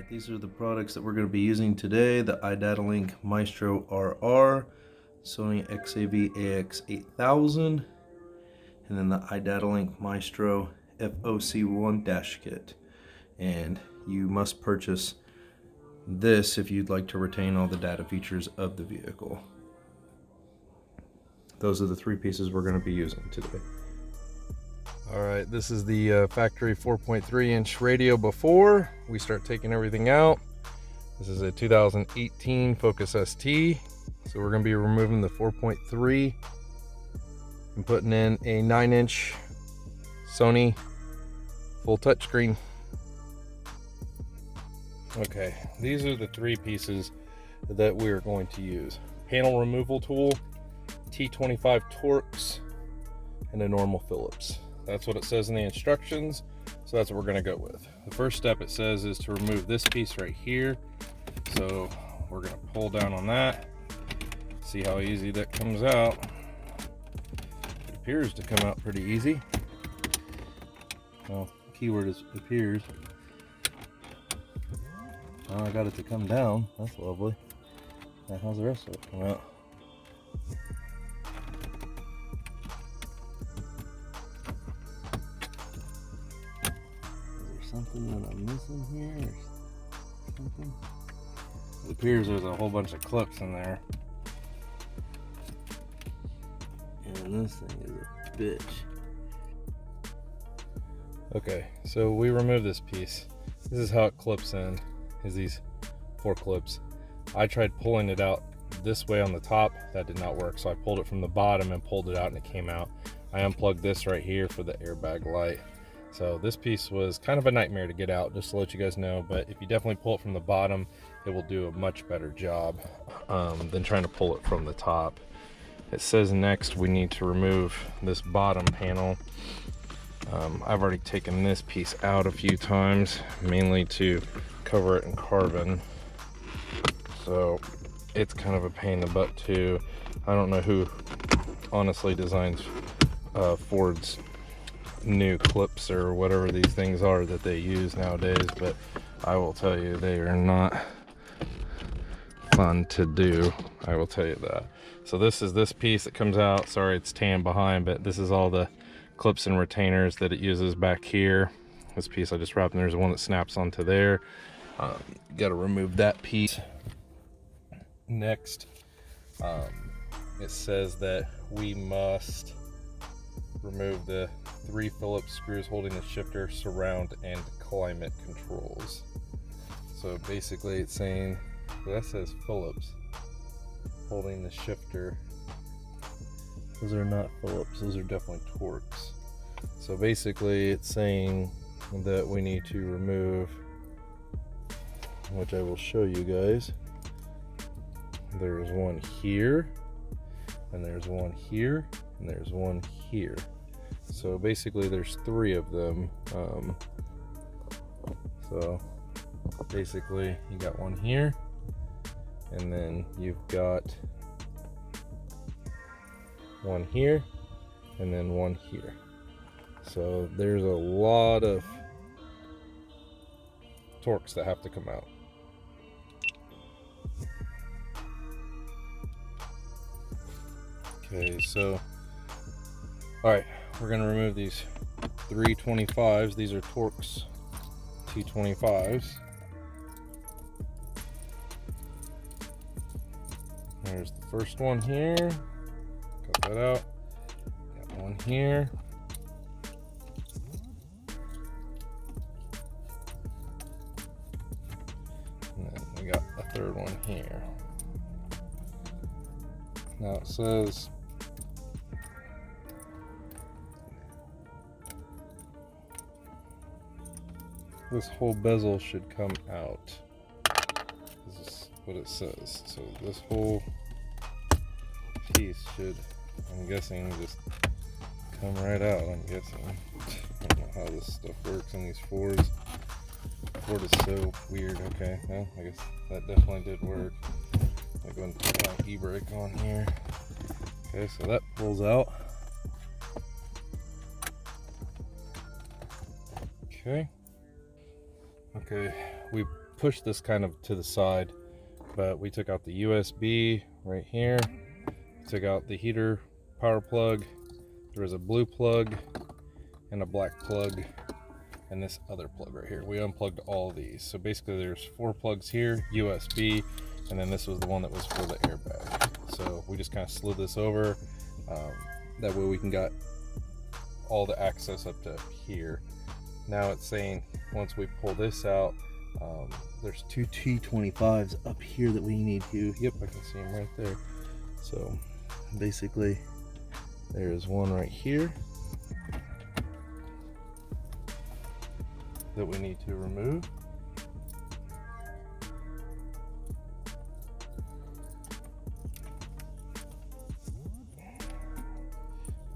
Alright, these are the products that we're going to be using today. The Idatalink Maestro RR, Sony Xavax5000, and then the Idatalink Maestro FOC1 dash kit. And you must purchase this if you'd like to retain all the data features of the vehicle. Those are the three pieces we're going to be using today. Alright, this is the factory 4.3 inch radio before we start taking everything out. This is a 2018 Focus ST. So we're going to be removing the 4.3 and putting in a 9-inch Sony full touchscreen. Okay, these are the three pieces that we are going to use. Panel removal tool, T25 Torx, and a normal Phillips. That's what it says in the instructions, so that's what we're going to go with. The first step it says is to remove this piece right here. So we're going to pull down on that, see how easy that comes out. It appears to come out pretty easy. Well, the keyword is appears. Oh, I got it to come down. That's lovely. Now how's the rest of it come out? Something that I'm missing here or something? It appears there's a whole bunch of clips in there. And this thing is a bitch. Okay, so we remove this piece. This is how it clips in, is these 4 clips. I tried pulling it out this way on the top. That did not work, so I pulled it from the bottom and pulled it out and it came out. I unplugged this right here for the airbag light. So this piece was kind of a nightmare to get out, just to let you guys know, but if you definitely pull it from the bottom, it will do a much better job than trying to pull it from the top. It says next we need to remove this bottom panel. I've already taken this piece out a few times, mainly to cover it in carbon. So it's kind of a pain in the butt too. I don't know who honestly designs Ford's new clips or whatever these things are that they use nowadays, but I will tell you they are not fun to do. I will tell you that. So this is this piece that comes out. Sorry it's tan behind, but this is all the clips and retainers that it uses back here. This piece I just wrapped, and there's one that snaps onto there. Got to remove that piece. Next, it says that we must remove the 3 Phillips screws holding the shifter, surround, and climate controls. So basically it's saying, well, that says Phillips holding the shifter. Those are not Phillips, those are definitely Torx. So basically it's saying that we need to remove, which I will show you guys. There's one here, and there's one here, and there's one here. So basically there's 3 of them. So basically you got one here, and then you've got one here, and then one here. So there's a lot of Torx that have to come out. Okay, so all right, we're going to remove these 325s. These are Torx T25s. There's the first one here. Cut that out. Got one here. And then we got a third one here. Now it says this whole bezel should come out. This is what it says. So this whole piece should, I'm guessing, just come right out. I'm guessing. I don't know how this stuff works in these Fords. Ford is so weird. Okay, well, I guess that definitely did work. I'll go and put my e-brake on here. Okay, so that pulls out. Okay. Okay, we pushed this kind of to the side, but we took out the USB right here, took out the heater power plug. There was a blue plug and a black plug and this other plug right here. We unplugged all these. So basically there's 4 plugs here, USB, and then this was the one that was for the airbag. So we just kind of slid this over. That way we can get all the access up to here. Now it's saying once we pull this out, there's 2 T25s up here that we need to, yep, I can see them right there. So basically there's one right here that we need to remove.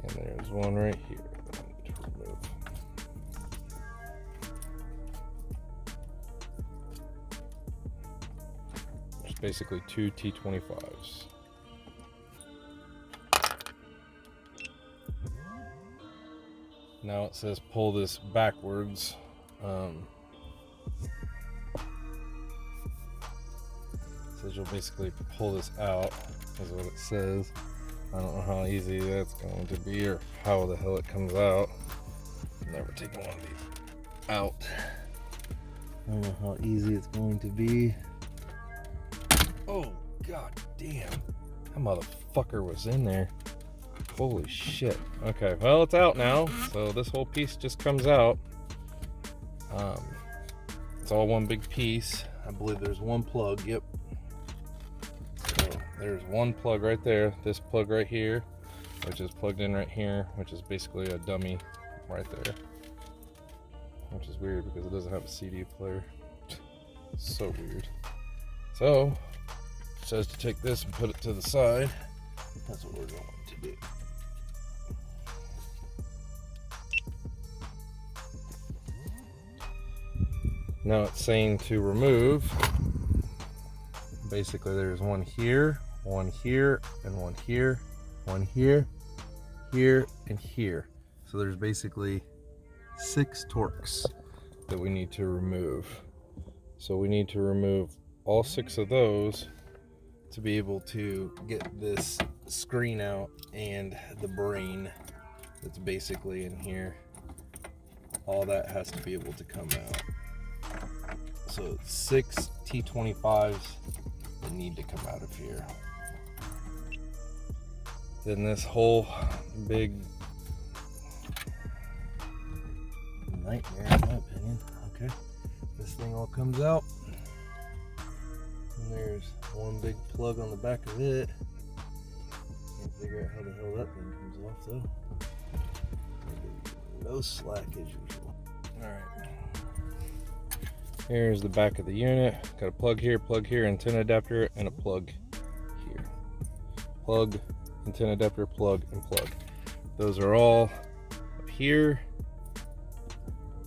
And there's one right here that we need to remove. There's basically 2 T25s. Now it says pull this backwards. Says you'll basically pull this out, is what it says. I don't know how easy that's going to be or how the hell it comes out. I've never taken one of these out. I don't know how easy it's going to be. Oh, god damn. That motherfucker was in there. Holy shit. Okay, well, it's out now. So this whole piece just comes out. It's all one big piece. I believe there's one plug, yep. So there's one plug right there, this plug right here, which is plugged in right here, which is basically a dummy right there. Which is weird because it doesn't have a CD player. So weird. So, it says to take this and put it to the side. That's what we're going to do. Now it's saying to remove. Basically there's one here, and one here, one here, here, and here. So there's basically 6 Torx that we need to remove. So we need to remove all 6 of those to be able to get this screen out and the brain that's basically in here. All that has to be able to come out. So 6 T25s that need to come out of here. Then this whole big nightmare, in my opinion. Okay, this thing all comes out. And there's one big plug on the back of it. Can't figure out how the hell that thing comes off though. No slack as usual. Alright. Here's the back of the unit. Got a plug here, antenna adapter, and a plug here. Plug, antenna adapter, plug, and plug. Those are all up here,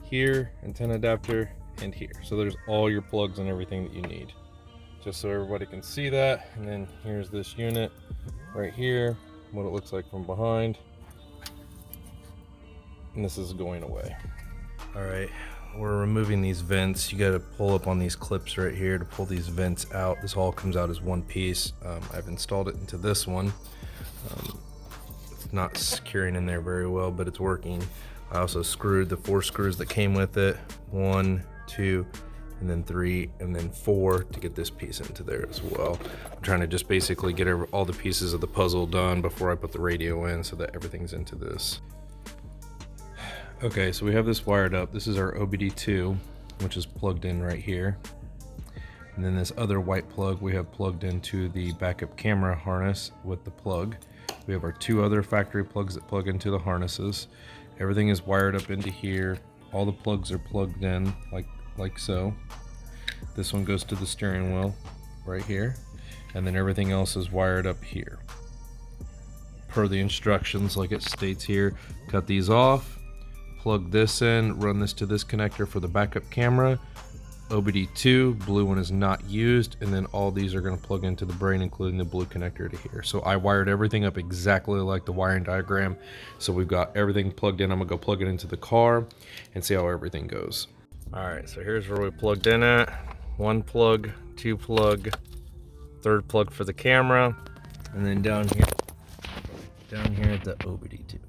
here, antenna adapter, and here. So there's all your plugs and everything that you need. Just so everybody can see that. And then here's this unit right here, what it looks like from behind. And this is going away. All right. We're removing these vents. You got to pull up on these clips right here to pull these vents out. This all comes out as one piece. I've installed it into this one. It's not securing in there very well, but it's working. I also screwed the 4 screws that came with it. 1, 2, and then 3, and then 4 to get this piece into there as well. I'm trying to just basically get all the pieces of the puzzle done before I put the radio in so that everything's into this. Okay, so we have this wired up. This is our OBD2, which is plugged in right here. And then this other white plug we have plugged into the backup camera harness with the plug. We have our 2 other factory plugs that plug into the harnesses. Everything is wired up into here. All the plugs are plugged in like so. This one goes to the steering wheel right here. And then everything else is wired up here. Per the instructions, like it states here, cut these off. Plug this in, run this to this connector for the backup camera. OBD2, blue one is not used, and then all these are going to plug into the brain, including the blue connector to here. So I wired everything up exactly like the wiring diagram. So we've got everything plugged in. I'm going to go plug it into the car and see how everything goes. All right, so here's where we plugged in at. 1 plug, 2 plug, 3rd plug for the camera, and then down here at the OBD tube.